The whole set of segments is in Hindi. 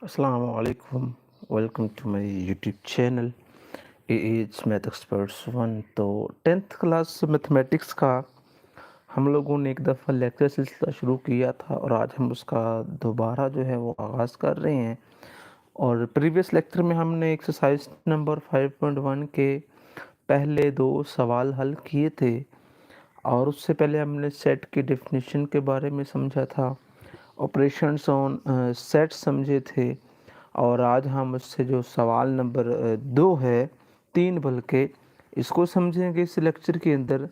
Assalamu alaikum. Welcome to my YouTube channel AH Math Experts 1। तो 10th क्लास मैथमेटिक्स का हम लोगों ने एक दफ़ा लेक्चर सिलसिला शुरू किया था और आज हम उसका दोबारा जो है वो आगाज़ कर रहे हैं। और प्रीवियस लेक्चर में हमने एक्सरसाइज नंबर 5.1 के पहले दो सवाल हल किए थे और उससे पहले हमने सेट की डेफिनेशन के बारे में समझा था, ऑपरेशंस ऑन सेट समझे थे। और आज हम उससे जो सवाल नंबर 2 है, 3 बल्कि, इसको समझेंगे इस लेक्चर के अंदर।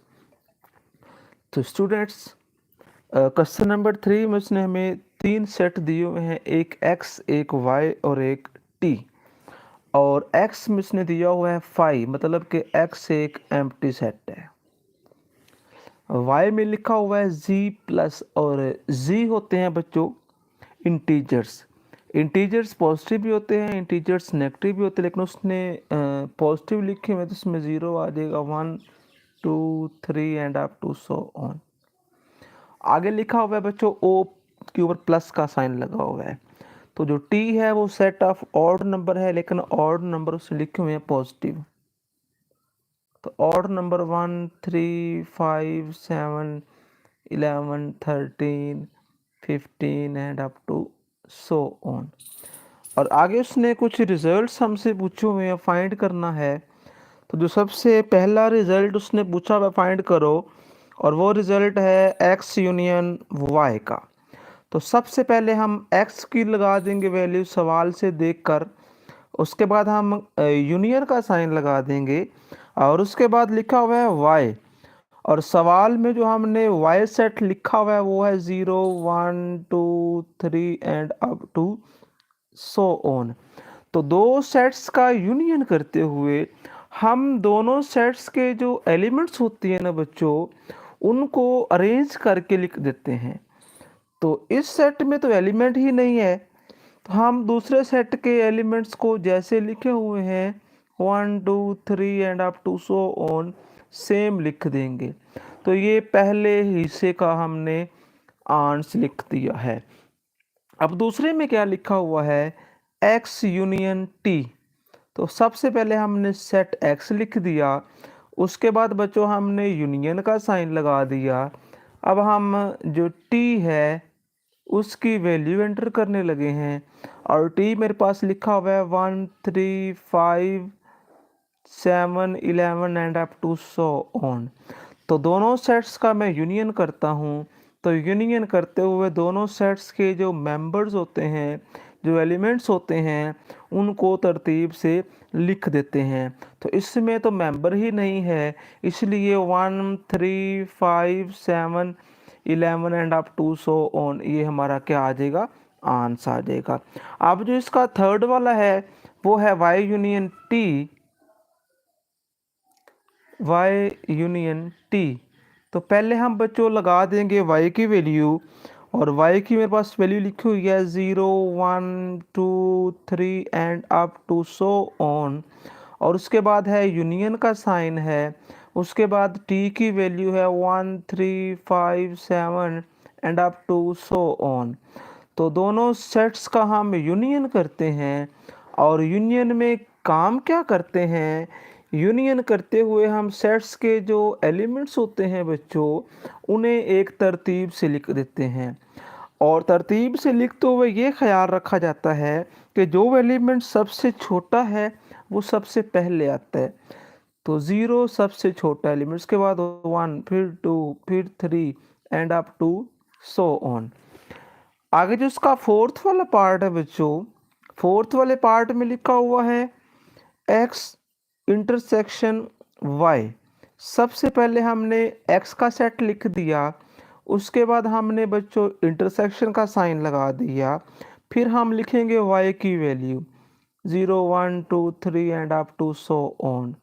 तो स्टूडेंट्स, क्वेश्चन नंबर 3 में उसने हमें 3 सेट दिए हुए हैं, एक एक्स, एक वाई और एक टी। और एक्स में उसने दिया हुआ है 5, मतलब कि एक्स एक एम्प्टी सेट है। वाई में लिखा हुआ है जी प्लस, और जी होते हैं बच्चों इंटीजर्स। इंटीजर्स पॉजिटिव भी होते हैं, इंटीजर्स नेगेटिव भी होते हैं, लेकिन उसने पॉजिटिव लिखे हुए तो उसमें 0 आ जाएगा, 1 2 3 and up to so on. आगे लिखा हुआ है बच्चों ओ के ऊपर प्लस का साइन लगा हुआ है। तो जो टी है वो सेट ऑफ ऑड नंबर है, लेकिन ऑड नंबर उससे लिखे हुए हैं पॉजिटिव। तो odd number 1 3 5 7 11 13 15 and up to so on. और आगे उसने कुछ रिजल्ट्स हमसे पूछे हुए हैं, फाइंड करना है। तो जो सबसे पहला रिजल्ट उसने पूछा हुआ फाइंड करो, और वो रिजल्ट है एक्स यूनियन वाई का। तो सबसे पहले हम एक्स की लगा देंगे वैल्यू सवाल से देखकर, उसके बाद हम यूनियन का साइन लगा देंगे, और उसके बाद लिखा हुआ है वाई। और सवाल में जो हमने वाई सेट लिखा हुआ है वो है 0 1 2 3 and up to so on. तो दो सेट्स का यूनियन करते हुए हम दोनों सेट्स के जो एलिमेंट्स होती हैं ना बच्चों, उनको अरेंज करके लिख देते हैं। तो इस सेट में तो एलिमेंट ही नहीं है, तो हम दूसरे सेट के एलिमेंट्स को जैसे लिखे हुए हैं 1 2 3 and up to so on, same लिख देंगे। तो ये पहले हिस्से का हमने आंसर लिख दिया है। अब दूसरे में क्या लिखा हुआ है, एक्स यूनियन टी। तो सबसे पहले हमने सेट एक्स लिख दिया, उसके बाद बच्चों हमने यूनियन का साइन लगा दिया। अब हम जो टी है उसकी वैल्यू एंटर करने लगे हैं, और टी मेरे पास लिखा हुआ है 1 3 5 7 11 and up to so on. तो दोनों सेट्स का मैं यूनियन करता हूँ। तो यूनियन करते हुए दोनों सेट्स के जो मेंबर्स होते हैं, जो एलिमेंट्स होते हैं, उनको तरतीब से लिख देते हैं। तो इसमें तो मेंबर ही नहीं है, इसलिए 1 3 5 7 11 and up to so on, ये हमारा क्या आ जाएगा, आंसर आ जाएगा। अब जो इसका थर्ड वाला है वो है Y union T, Y union T. तो पहले हम बच्चों लगा देंगे वाई की वैल्यू, और वाई की मेरे पास वैल्यू लिखी हुई है 0 1 2 3 and up to so on. और उसके बाद है यूनियन का साइन है, उसके बाद टी की वैल्यू है 1 3 5 7 and up to so on. तो दोनों सेट्स का हम यूनियन करते हैं, और यूनियन में काम क्या करते हैं, यूनियन करते हुए हम सेट्स के जो एलिमेंट्स होते हैं बच्चों, उन्हें एक तरतीब से लिख देते हैं। और तरतीब से लिखते हुए ये ख्याल रखा जाता है कि जो एलिमेंट सबसे छोटा है वो सबसे पहले आता है। तो 0 सबसे छोटा एलिमेंट, उसके बाद 1, फिर 2, फिर 3 and up to so on. आगे जो इसका फोर्थ वाला पार्ट है बच्चों, फोर्थ वाले पार्ट में लिखा हुआ है एक्स इंटरसेक्शन वाई। सबसे पहले हमने एक्स का सेट लिख दिया, उसके बाद हमने बच्चों इंटरसेक्शन का साइन लगा दिया, फिर हम लिखेंगे वाई की value 0 1 2 3 and up to so on.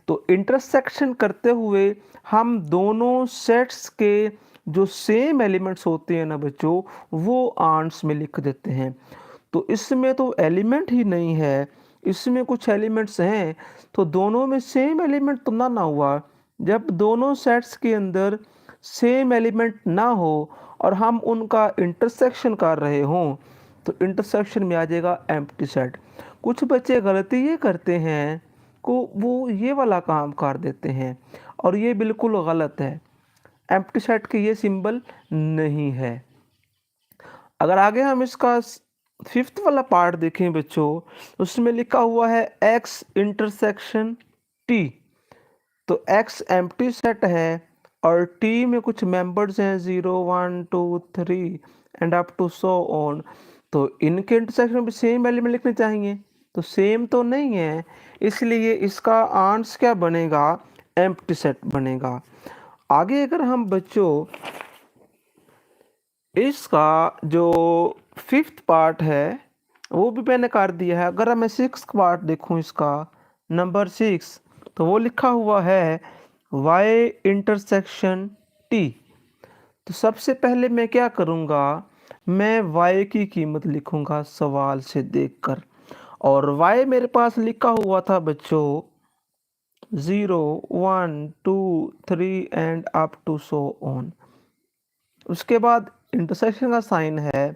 तो इंटरसेक्शन करते हुए हम दोनों सेट्स के जो सेम एलिमेंट्स होते हैं ना बच्चों, वो आंट्स में लिख देते हैं। तो इसमें तो एलिमेंट ही नहीं है, इसमें कुछ एलिमेंट्स हैं, तो दोनों में सेम एलिमेंट तो ना हुआ। जब दोनों सेट्स के अंदर सेम एलिमेंट ना हो और हम उनका इंटरसेक्शन कर रहे हों, तो इंटरसेक्शन में आ जाएगा एम्प्टी सेट। कुछ बच्चे गलती ये करते हैं को वो ये वाला काम कर देते हैं और ये बिल्कुल गलत है। एम्प्टी सेट के ये सिंबल नहीं है। अगर आगे हम इसका फिफ्थ वाला पार्ट देखें बच्चों, उसमें लिखा हुआ है एक्स इंटरसेक्शन टी। तो एक्स एम्प्टी सेट है और टी में कुछ मेंबर्स हैं 0 1 2 3 and up to so on. तो इनके इंटरसेक्शन में सेम एलिमेंट लिखने चाहिए, तो सेम तो नहीं है, इसलिए इसका आंसर क्या बनेगा, एम्प्टी सेट बनेगा। आगे अगर हम बच्चों इसका जो फिफ्थ पार्ट है वो भी मैंने कर दिया है। अगर मैं सिक्स पार्ट देखूं इसका, नंबर 6, तो वो लिखा हुआ है y इंटरसेक्शन t। तो सबसे पहले मैं क्या करूँगा, मैं y की कीमत लिखूँगा सवाल से देखकर, और y मेरे पास लिखा हुआ था बच्चों 0 1 2 3 and up to so on. उसके बाद इंटरसेक्शन का साइन है,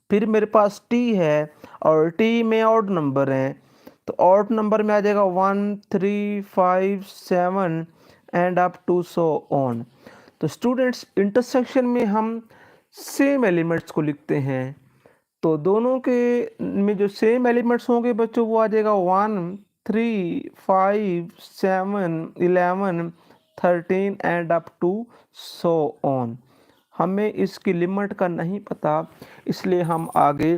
फिर मेरे पास t है और t में ऑड नंबर हैं, तो ऑड नंबर में आ जाएगा 1 3 5 7 and up to so on. तो स्टूडेंट्स इंटरसेक्शन में हम सेम एलिमेंट्स को लिखते हैं, तो दोनों के में जो सेम एलिमेंट्स होंगे बच्चों वो आ जाएगा 1 3 5 7 11 13 and up to so on. हमें इसकी लिमिट का नहीं पता, इसलिए हम आगे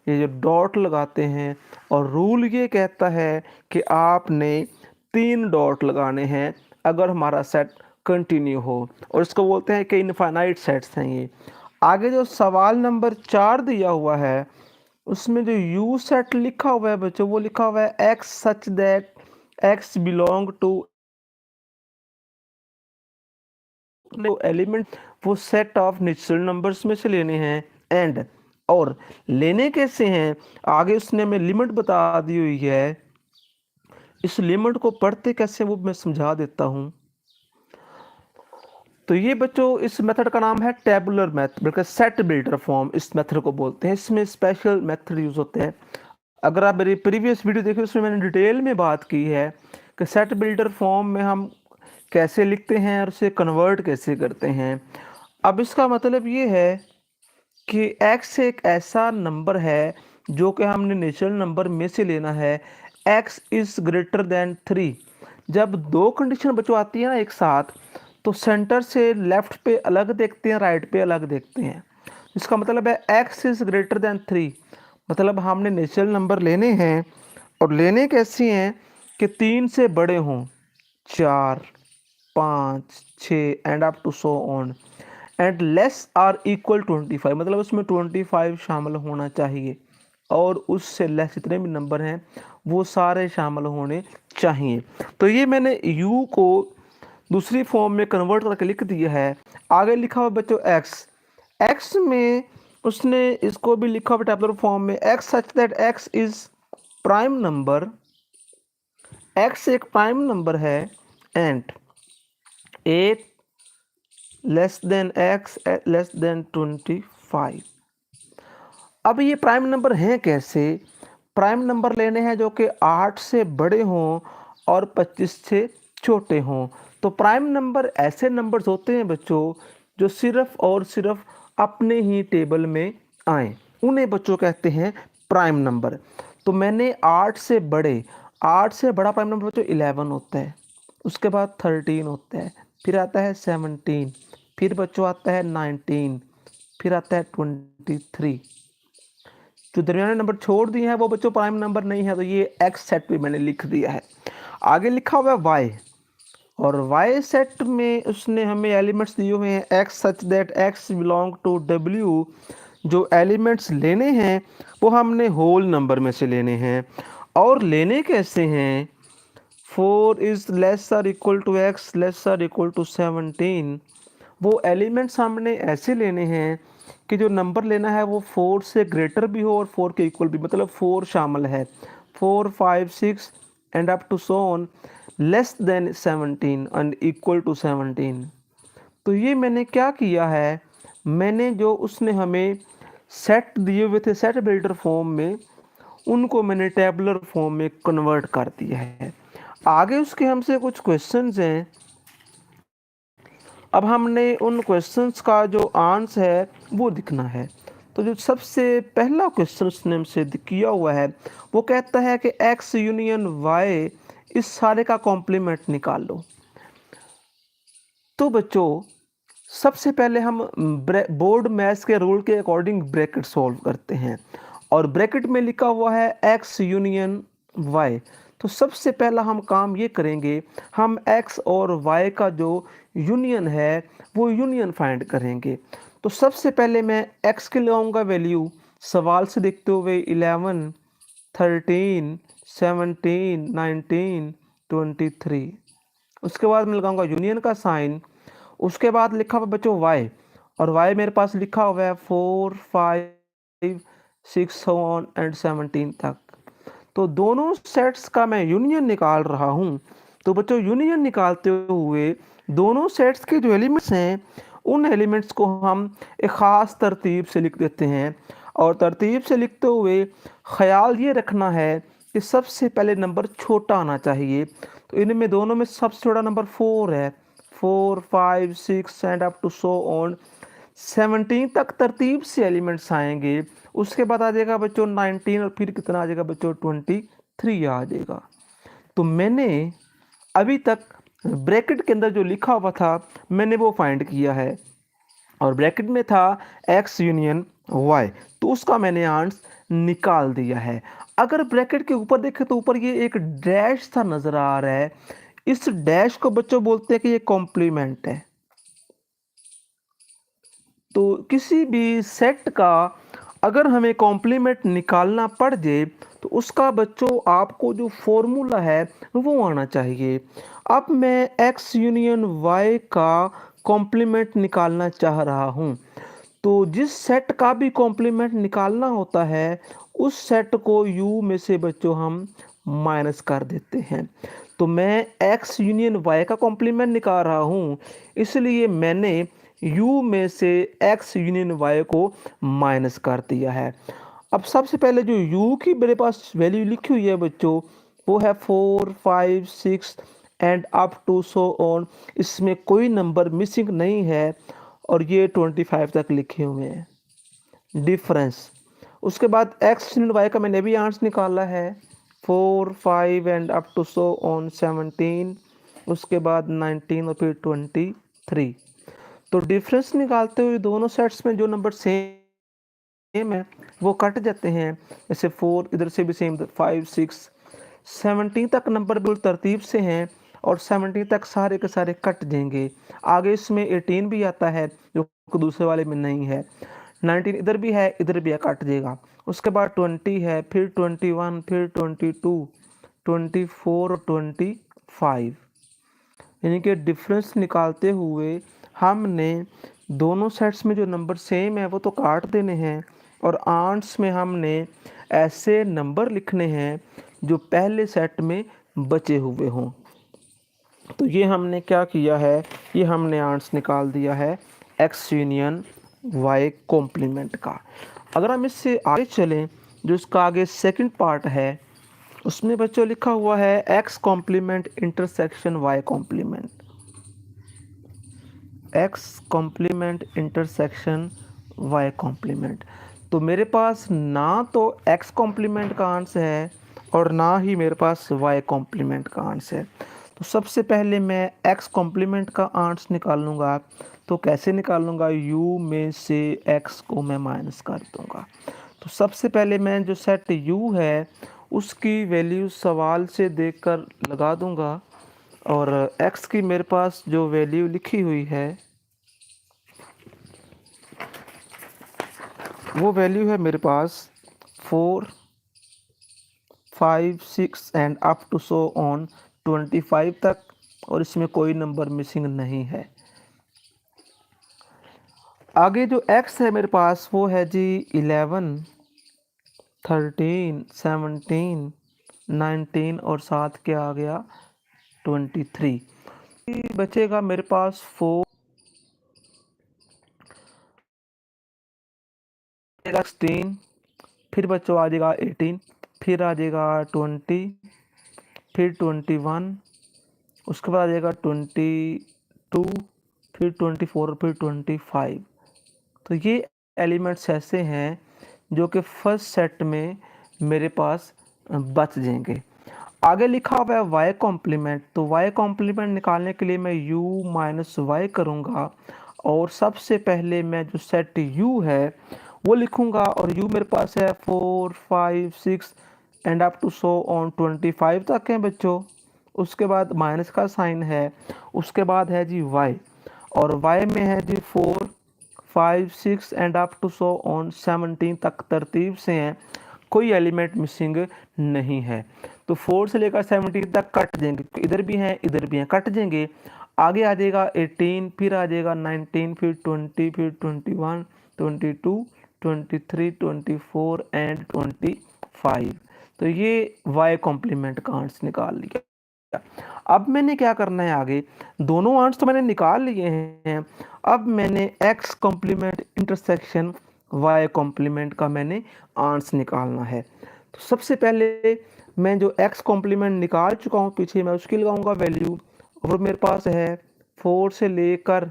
ये जो डॉट लगाते हैं, और रूल ये कहता है कि आपने 3 डॉट लगाने हैं अगर हमारा सेट कंटिन्यू हो, और इसको बोलते हैं कि इनफाइनाइट सेट्स हैं ये। आगे जो सवाल नंबर 4 दिया हुआ है उसमें जो यू सेट लिखा हुआ है बच्चों, वो लिखा हुआ है X such that X belong to element, वो सेट ऑफ नेचुरल नंबर्स में से लेने हैं। एंड और लेने कैसे हैं, आगे उसने हमें लिमिट बता दी हुई है, इस लिमिट को पढ़ते कैसे वो मैं समझा देता हूं। तो ये बच्चों इस मेथड का नाम है टेबुलर मेथड, बल्कि सेट बिल्डर फॉर्म इस मेथड को बोलते हैं। इसमें स्पेशल मेथड यूज होते हैं। अगर आप मेरी प्रीवियस वीडियो देखें उसमें मैंने डिटेल में बात की है कि सेट बिल्डर फॉर्म में हम कैसे लिखते हैं और उसे कन्वर्ट कैसे करते हैं। अब इसका मतलब ये है कि x एक ऐसा नंबर है जो कि हमने नेचुरल नंबर में से लेना है, x इज ग्रेटर देन 3। जब दो कंडीशन बच्चों आती है ना एक साथ, तो सेंटर से लेफ्ट पे अलग देखते हैं, राइट पे अलग देखते हैं। इसका मतलब है x इज ग्रेटर देन 3, मतलब हमने नेचुरल नंबर लेने हैं, और लेने कैसे हैं कि 3 से बड़े हों, 4 5 6 and up to so on, and less or equal 25, मतलब उसमें 25 शामिल होना चाहिए, और उससे लेस जितने भी नंबर हैं वो सारे शामिल होने चाहिए। तो ये मैंने u को दूसरी फॉर्म में कन्वर्ट करके लिख दिया है। आगे लिखा हुआ बच्चों x में उसने इसको भी लिखा हुआ टेबुलर फॉर्म में, x such that x is prime number, x एक प्राइम नंबर है, and 8 less than x less than 25। अब ये प्राइम नंबर हैं कैसे, प्राइम नंबर लेने हैं जो कि 8 से बड़े हों और 25 से छोटे हों। तो प्राइम नंबर ऐसे नंबर्स होते हैं बच्चों जो सिर्फ और सिर्फ अपने ही टेबल में आए, उन्हें बच्चों कहते हैं प्राइम नंबर। तो मैंने 8 से बड़ा प्राइम नंबर बच्चों 11 होता है, उसके बाद 13 होता है, फिर आता है 17, फिर बच्चों आता है 19, फिर आता है 23। जो दरमियाने नंबर छोड़ दिए हैं वो बच्चों प्राइम नंबर नहीं है, तो ये एक्स सेट पे मैंने लिख दिया है। आगे लिखा हुआ है वाई, और वाई सेट में उसने हमें एलिमेंट्स दिए हुए हैं X such that X belong to W. जो एलिमेंट्स लेने हैं वो हमने होल नंबर में से लेने हैं, और लेने कैसे हैं, 4 is less or equal to X less or equal to 17। वो एलिमेंट्स हमने ऐसे लेने हैं कि जो नंबर लेना है वो 4 से ग्रेटर भी हो और 4 के इक्वल भी, मतलब 4 शामिल है, 4 5 6 and up to so on, less than 17 and equal to 17। तो ये मैंने क्या किया है, मैंने जो उसने हमें सेट दिए हुए थे सेट बिल्डर फॉर्म में, उनको मैंने टेबुलर फॉर्म में कन्वर्ट कर दिया है। आगे उसके हमसे कुछ क्वेश्चंस हैं। अब हमने उन क्वेश्चंस का जो आंसर है वो लिखना है। तो जो सबसे पहला क्वेश्चन उसने हमसे किया हुआ है, वो कहता है कि x यूनियन y, इस सारे का कॉम्प्लीमेंट निकालो। तो बच्चों, सबसे पहले हम बोर्ड मैथ्स के रूल के अकॉर्डिंग ब्रैकेट सॉल्व करते हैं, और ब्रैकेट में लिखा हुआ है x यूनियन y। तो सबसे पहला हम काम ये करेंगे, हम x और y का जो यूनियन है वो यूनियन फाइंड करेंगे। तो सबसे पहले मैं x के लगाऊंगा वैल्यू, सवाल से देखते हुए 11, 13, 17, 19, 23। उसके बाद मैं लगाऊंगा यूनियन का साइन। उसके बाद लिखा हुआ बच्चों y, और y मेरे पास लिखा हुआ है 4, 5, 6 एंड 17 तक। तो दोनों सेट्स का मैं यूनियन निकाल रहा हूँ। तो बच्चों, यूनियन निकालते हुए दोनों सेट्स के जो एलिमेंट्स हैं, उन एलिमेंट्स को हम एक ख़ास तरतीब से लिख देते हैं। और तरतीब से लिखते हुए ख्याल ये रखना है कि सबसे पहले नंबर छोटा आना चाहिए। तो इनमें दोनों में सबसे छोटा नंबर 4 है। 4, 5, 6 and up to so on 17 तक तरतीब से एलिमेंट्स आएंगे। उसके बाद आ जाएगा बच्चों 19, और फिर कितना आ जाएगा बच्चों 23 आ जाएगा। तो मैंने अभी तक ब्रैकेट के अंदर जो लिखा हुआ था मैंने वो फाइंड किया है, और ब्रैकेट में था x यूनियन y, तो उसका मैंने आंसर निकाल दिया है। अगर ब्रैकेट के ऊपर देखें तो ऊपर ये एक डैश सा नजर आ रहा है, इस डैश को बच्चों बोलते हैं कि ये कॉम्प्लीमेंट है। तो किसी भी सेट का अगर हमें कॉम्प्लीमेंट निकालना पड़ जाए तो उसका बच्चों आपको जो फॉर्मूला है वो आना चाहिए। अब मैं x यूनियन y का कॉम्प्लीमेंट निकालना चाह रहा हूँ। तो जिस सेट का भी कॉम्प्लीमेंट निकालना होता है, उस सेट को u में से बच्चों हम माइनस कर देते हैं। तो मैं x यूनियन y का कॉम्प्लीमेंट निकाल रहा हूँ, इसलिए मैंने u में से x यूनियन y को माइनस कर दिया है। अब सबसे पहले जो u की मेरे पास वैल्यू लिखी हुई है बच्चों, वो है 4, 5, 6 and up to so on. इसमें कोई नंबर मिसिंग नहीं है, और ये 25 तक लिखे हुए हैं डिफरेंस। उसके बाद x यूनिट y का मैंने भी आंसर निकाला है, 4, 5 and up to so on 17, उसके बाद 19 और फिर 23। तो डिफरेंस निकालते हुए दोनों सेट्स में जो नंबर सेम है वो कट जाते हैं। जैसे 4 इधर से भी सेम, 5, 6, 17 तक नंबर बिल्कुल तरतीब से हैं, और 17 तक सारे के सारे कट जाएंगे। आगे इसमें 18 भी आता है जो दूसरे वाले में नहीं है। 19 इधर भी है, इधर भी है, कट जाएगा। उसके बाद 20 है, फिर 21, फिर 22, 24 और 25। यानी कि डिफरेंस निकालते हुए हमने दोनों सेट्स में जो नंबर सेम है वो तो काट देने हैं, और आंट्स में हमने ऐसे नंबर लिखने हैं जो पहले सेट में बचे हुए हों। तो ये हमने क्या किया है, ये हमने आंट्स निकाल दिया है x यूनियन y कॉम्प्लीमेंट का। अगर हम इससे आगे चलें, जो इसका आगे सेकंड पार्ट है, उसमें बच्चों लिखा हुआ है x complement intersection y complement. x complement intersection y complement. तो मेरे पास ना तो x कॉम्प्लीमेंट का आंसर है, और ना ही मेरे पास y कॉम्प्लीमेंट का आंसर है। तो सबसे पहले मैं x कॉम्प्लीमेंट का आंसर निकालूंगा। तो कैसे निकालूंगा, u में से x को मैं माइनस कर दूंगा। तो सबसे पहले मैं जो सेट u है उसकी वैल्यू सवाल से देखकर लगा दूंगा, और x की मेरे पास जो वैल्यू लिखी हुई है वो वैल्यू है मेरे पास 4, 5, 6 and up to so on 25 तक, और इसमें कोई नंबर मिसिंग नहीं है। आगे जो x है मेरे पास वो है जी 11, 13, 17, 19 और साथ क्या आ गया 23। बचेगा मेरे पास 4 जाएगा 16, फिर बच्चों आ जाएगा 18, फिर आ जाएगा 20, फिर 21, उसके बाद आ जाएगा 22, फिर 24 और फिर 25। तो ये एलिमेंट्स ऐसे हैं जो कि फर्स्ट सेट में मेरे पास बच जाएंगे। आगे लिखा हुआ है वाई कॉम्प्लीमेंट, तो वाई कॉम्प्लीमेंट निकालने के लिए मैं u माइनस वाई करूँगा और सबसे पहले मैं जो सेट u है वो लिखूँगा और u मेरे पास है 4, 5, 6 and up to so on 25 तक है बच्चों। उसके बाद माइनस का साइन है, उसके बाद है जी y और y में है जी 4, 5, 6 and up to so on 17 तक तरतीब से हैं, कोई एलिमेंट मिसिंग नहीं है। तो 4 से लेकर 17 तक कट जाएंगे, इधर भी हैं इधर भी हैं, कट जाएंगे। आगे आ जाएगा 18, फिर आ जाएगा 19, फिर 20, फिर 21, 22, 23, 24 एंड 25। तो ये y कॉम्प्लीमेंट का आंसर निकाल लिया। अब मैंने क्या करना है आगे, दोनों आंसर तो मैंने निकाल लिए हैं, अब मैंने x complement intersection y complement का मैंने आंसर निकालना है। तो सबसे पहले मैं जो x कॉम्प्लीमेंट निकाल चुका हूँ पीछे, मैं उसकी लगाऊंगा वैल्यू और मेरे पास है 4 से लेकर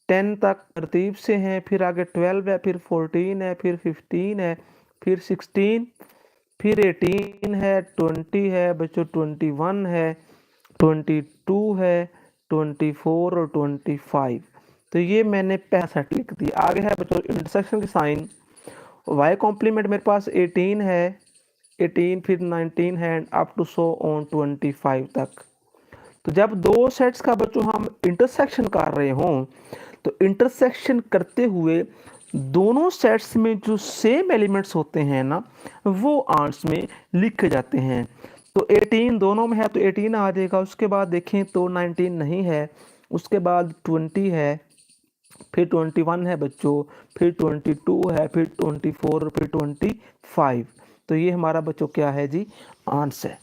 10 तक तरतीब से हैं, फिर आगे 12 है, फिर 14 है, फिर 15 है, फिर 16, फिर 18 है, 20 है बच्चों, 21 है, 22 है, 24 और 25। तो ये मैंने पहला सेट लिख दिया। आगे है बच्चों इंटरसेक्शन के साइन, वाई कॉम्प्लीमेंट मेरे पास 18 है, 18 फिर 19 है अप टू सो ऑन 25 तक। तो जब दो सेट्स का बच्चों हम इंटरसेक्शन कर रहे हों तो इंटरसेक्शन करते हुए दोनों सेट्स में जो सेम एलिमेंट्स होते हैं ना वो आंसर में लिखे जाते हैं। तो 18 दोनों में है तो 18 आ जाएगा, उसके बाद देखें तो 19 नहीं है, उसके बाद 20 है, फिर 21 है बच्चों, फिर 22 है, फिर 24 फिर 25। तो ये हमारा बच्चों क्या है जी, आंसर।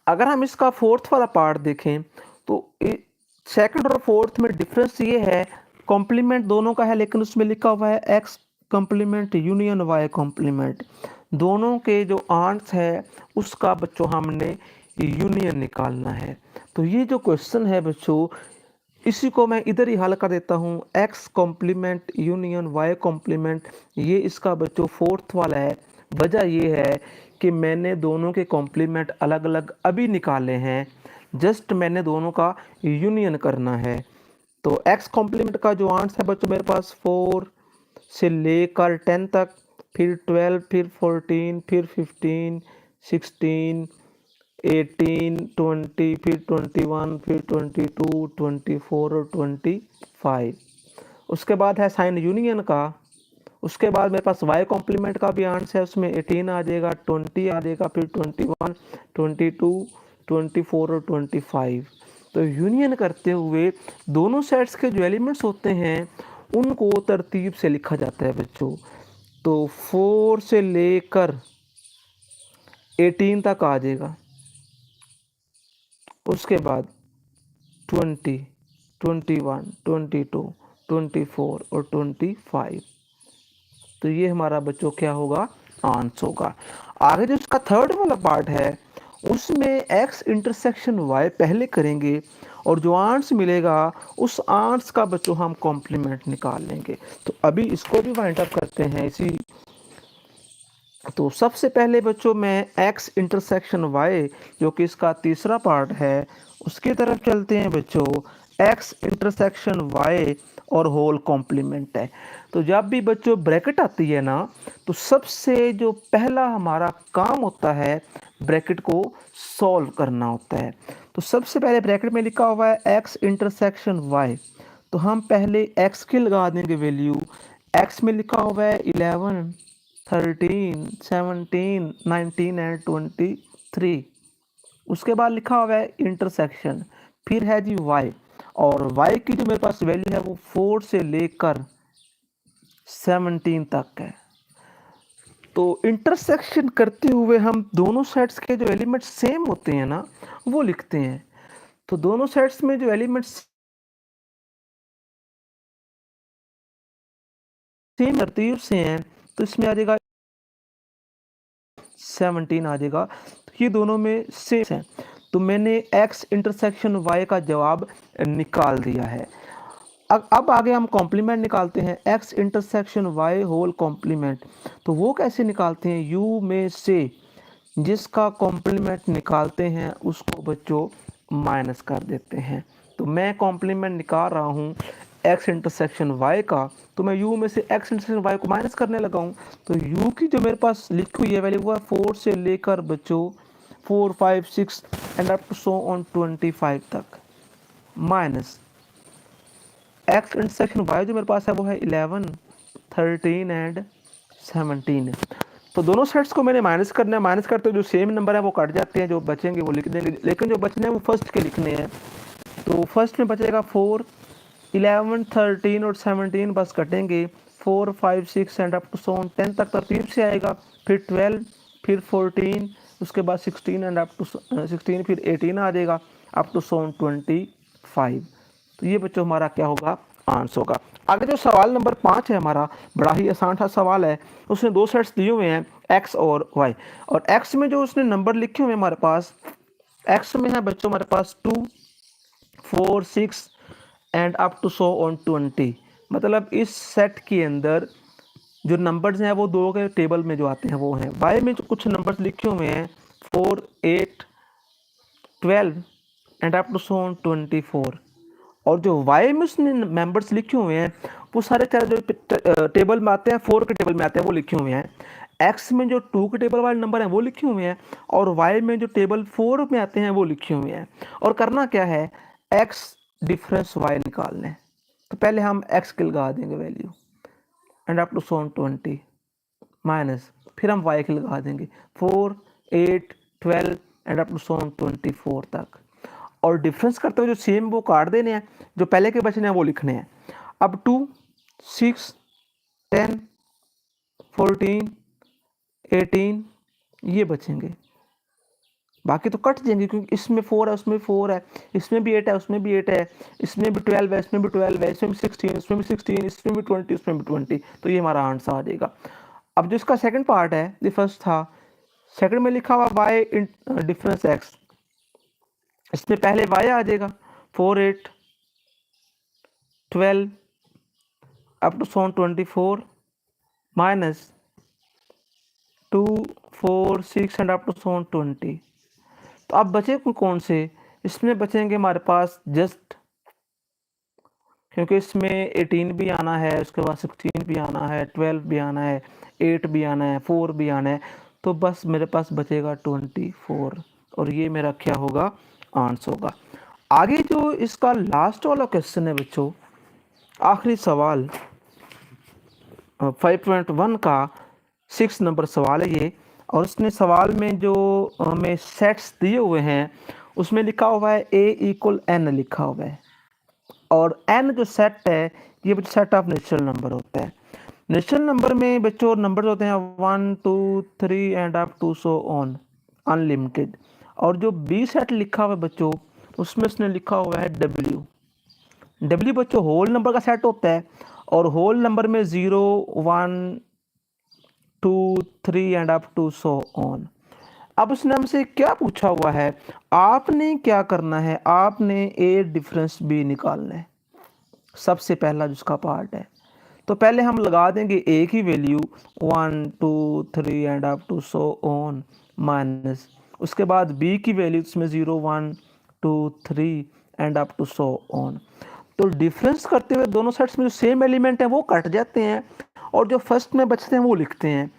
अगर हम इसका फोर्थ वाला पार्ट देखें तो सेकंड और फोर्थ में डिफरेंस ये है, कॉम्प्लीमेंट दोनों का है लेकिन उसमें लिखा हुआ है X complement union Y complement. दोनों के जो आंट्स है उसका बच्चों हमने यूनियन निकालना है। तो ये जो क्वेश्चन है बच्चों इसी को मैं इधर ही हल कर देता हूँ, X complement union Y complement, ये इसका बच्चों फोर्थ वाला है। वजह ये है कि मैंने दोनों के कॉम्प्लीमेंट अलग अलग अभी निकाले हैं, जस्ट मैंने दोनों का यूनियन करना है। तो एक्स कॉम्प्लीमेंट का जो आंसर है बच्चों मेरे पास 4 से लेकर 10 तक, फिर 12, फिर 14, फिर 15, 16, 18, 20, फिर 21, फिर 22, 24 और 25। उसके बाद है साइन यूनियन का, उसके बाद मेरे पास वाई कॉम्प्लीमेंट का भी आंसर है, उसमें 18 आ जाएगा, 20 आ जाएगा, फिर 21, 22, 24 और 25। तो यूनियन करते हुए दोनों सेट्स के जो एलिमेंट्स होते हैं उनको तरतीब से लिखा जाता है बच्चों। तो 4 से लेकर 18 तक आ जाएगा, उसके बाद 20, 21, 22, 24 और 25। तो ये हमारा बच्चों क्या होगा, आंसर होगा। आगे जो इसका थर्ड वाला पार्ट है उसमें x इंटरसेक्शन y पहले करेंगे और जो आंसर मिलेगा उस आंसर का बच्चों हम कॉम्प्लीमेंट निकाल लेंगे। तो अभी इसको भी वाइंड अप करते हैं इसी। तो सबसे पहले बच्चों मैं x इंटरसेक्शन y जो कि इसका तीसरा पार्ट है उसकी तरफ चलते हैं बच्चों। x इंटरसेक्शन y और होल कॉम्प्लीमेंट है। तो जब भी बच्चों ब्रैकेट आती है ना तो सबसे जो पहला हमारा काम होता है ब्रैकेट को सॉल्व करना होता है। तो सबसे पहले ब्रैकेट में लिखा हुआ है x इंटरसेक्शन y, तो हम पहले x की लगा देंगे वैल्यू। x में लिखा हुआ है 11, 13, 17, 19 एंड 23। उसके बाद लिखा हुआ है इंटरसेक्शन, फिर है जी y और y की जो मेरे पास वैल्यू है वो 4 से लेकर 17 तक है। तो इंटरसेक्शन करते हुए हम दोनों सेट्स के जो एलिमेंट्स सेम होते हैं ना वो लिखते हैं। तो दोनों सेट्स में जो एलिमेंट्स सेम तरतीब से हैं तो इसमें आ जाएगा 17 आ जाएगा। तो ये दोनों में सेम है, तो मैंने x इंटरसेक्शन y का जवाब निकाल दिया है। अब आगे हम कॉम्प्लीमेंट निकालते हैं, x intersection y whole complement. तो वो कैसे निकालते हैं, u में से जिसका कॉम्प्लीमेंट निकालते हैं उसको बच्चों माइनस कर देते हैं। तो मैं कॉम्प्लीमेंट निकाल रहा हूँ x इंटरसेक्शन y का, तो मैं u में से x इंटरसेक्शन y को माइनस करने लगा हूँ। तो u की जो मेरे पास लिखी हुई है वैल्यू वो है 4 से लेकर बच्चों 4, 5, 6 and up to so on 25 तक, माइनस x इंटरसेक्शन y जो मेरे पास है वो है 11, 13 एंड 17। तो दोनों सेट्स को मैंने माइनस करना है, माइनस करते जो सेम नंबर है वो कट जाते हैं, जो बचेंगे वो लिख देंगे, लेकिन जो बचने हैं वो फर्स्ट के लिखने हैं। तो फर्स्ट में बचेगा 4, 11, 13 और 17 बस कटेंगे, 4, 5, 6 एंड अप टू सो 10 तक तरतीब से आएगा, फिर 12, फिर 14, उसके बाद 16 एंड अप टू 16, फिर 18 आ जाएगा अप टू सो 25। तो ये बच्चों हमारा क्या होगा, आंसर होगा। आगे जो सवाल नंबर 5 है हमारा, बड़ा ही आसान सा सवाल है। उसने दो सेट्स दिए हुए हैं x और y, और x में जो उसने नंबर लिखे हुए हैं हमारे पास, x में है बच्चों हमारे पास 2, 4, 6 and up to so on 20। मतलब इस सेट के अंदर जो नंबर्स हैं वो दो के टेबल में जो आते हैं वो हैं। y में जो कुछ नंबर्स लिखे हुए हैं 4, 8, 12 and up to so on 24, और जो y में उसने मेंबर्स लिखे हुए हैं वो सारे चार जो टेबल में आते हैं 4 के टेबल में आते हैं वो लिखे हुए हैं। x में जो 2 के टेबल वाले नंबर हैं वो लिखे हुए हैं, और y में जो टेबल 4 में आते हैं वो लिखे हुए हैं। और करना क्या है, x डिफरेंस y निकालना है। तो पहले हम x की लगा देंगे value and up to so 20, minus फिर हम y की लगा देंगे 4, 8, 12 एंड अप टू सो 24 तक, और डिफरेंस करते हुए जो सेम वो काट देने हैं, जो पहले के बचने हैं वो लिखने हैं। अब 2, 6, 10, 14, 18 ये बचेंगे, बाकी तो कट जाएंगे क्योंकि इसमें 4 है उसमें 4 है, इसमें भी 8 है उसमें भी 8 है, इसमें भी 12 है इसमें भी 12 है, इसमें भी 16, इसमें भी 16, इसमें भी 20, इसमें भी 20। तो ये हमारा आंसर आ जाएगा। अब जो इसका सेकंड पार्ट है, ये फर्स्ट था, सेकंड में लिखा हुआ y डिफरेंस x, इसमें पहले y आ जाएगा 4, 8, 12 up to so 24 minus 2, 4, 6 and up to so 20। तो अब बचे कौन से, इसमें बचेंगे हमारे पास जस्ट, क्योंकि इसमें 18 भी आना है, उसके बाद 16 भी आना है, 12 भी आना है, 8 भी आना है, 4 भी आना है, तो बस मेरे पास बचेगा 24, और ये मेरा क्या होगा, आंसर होगा। आगे जो इसका लास्ट वाला क्वेश्चन है बच्चों, आखिरी सवाल 5.1 का 6 नंबर सवाल है ये, और उसने सवाल में जो हमें सेट्स दिए हुए हैं उसमें लिखा हुआ है a इक्वल n लिखा हुआ है, और n जो सेट है ये बच्चों सेट ऑफ नेचुरल नंबर होता है। नेचुरल नंबर में बच्चों नंबर होते हैं 1, 2, 3 and up to so on unlimited, और जो b सेट लिखा हुआ है बच्चों उसमें उसने लिखा हुआ है w बच्चों होल नंबर का सेट होता है, और होल नंबर में 0, 1, 2, 3 and up to so on. अब उसने हमसे क्या पूछा हुआ है, आपने क्या करना है, आपने ए डिफरेंस बी निकालना है, सबसे पहला जिसका पार्ट है। तो पहले हम लगा देंगे ए की value 1, 2, 3 and up to so on, minus उसके बाद बी की वैल्यू उसमें 0, 1, 2, 3 and up to so on. तो डिफरेंस करते हुए दोनों सेट्स में जो सेम एलिमेंट है वो कट जाते हैं, और जो फर्स्ट में बचते हैं वो लिखते हैं।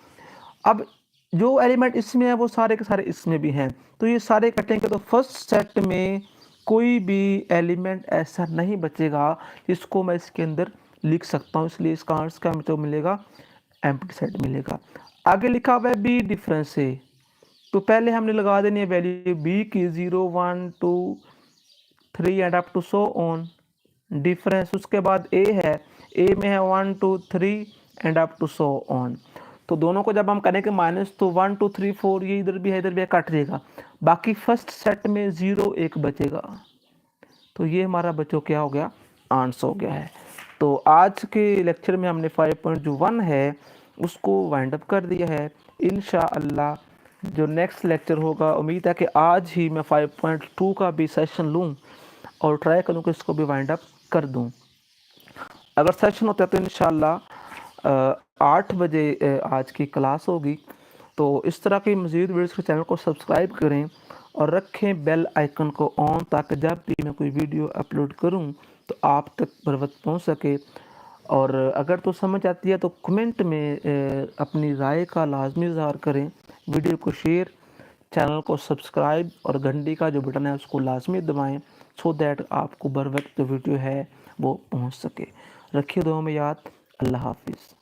अब जो एलिमेंट इसमें है वो सारे के सारे इसमें भी हैं, तो ये सारे कटेंगे, तो फर्स्ट सेट में कोई भी एलिमेंट ऐसा नहीं बचेगा जिसको मैं इसके अंदर लिख सकता हूँ, इसलिए इसका आंसर क्या मुझे मिलेगा, एम्प्टी सेट मिलेगा। आगे लिखा हुआ है बी डिफरेंस है, तो पहले हमने लगा देनी है वैल्यू बी की 0, 1, 2, 3 and up to so on difference. उसके बाद ए है, ए में है 1, 2, 3 and up to so on. तो दोनों को जब हम करेंगे माइनस, तो 1, 2, 3, 4 ये इधर भी है इधर भी है, कट जाएगा, बाकी फर्स्ट सेट में 0, 1 बचेगा। तो ये हमारा बच्चों क्या हो गया, आंसर हो गया है। तो आज के लेक्चर में हमने 5.1 है उसको वाइंड अप कर दिया है। इंशाअल्लाह जो नेक्स्ट लेक्चर होगा, उम्मीद है कि आज ही मैं 5.2 का भी सेशन लूँ और ट्राई करूँ कि इसको भी वाइंड अप कर दूँ। अगर सेशन होता है तो इंशाअल्लाह 8 बजे आज की क्लास होगी। तो इस तरह की मज़ीद वीडियोज़ के चैनल को सब्सक्राइब करें और रखें बेल आइकन को ऑन, ताकि जब भी मैं कोई वीडियो अपलोड करूं तो आप तक बर वक्त पहुँच सके। और अगर तो समझ आती है तो कमेंट में अपनी राय का लाजमी इज़हार करें। वीडियो को शेयर, चैनल को सब्सक्राइब और घंटी का जो बटन है उसको लाजमी दबाएं, सो दैट आपको बर वक्त जो वीडियो है वो पहुँच सके। रखिए दुआ में याद। अल्लाह हाफिज़।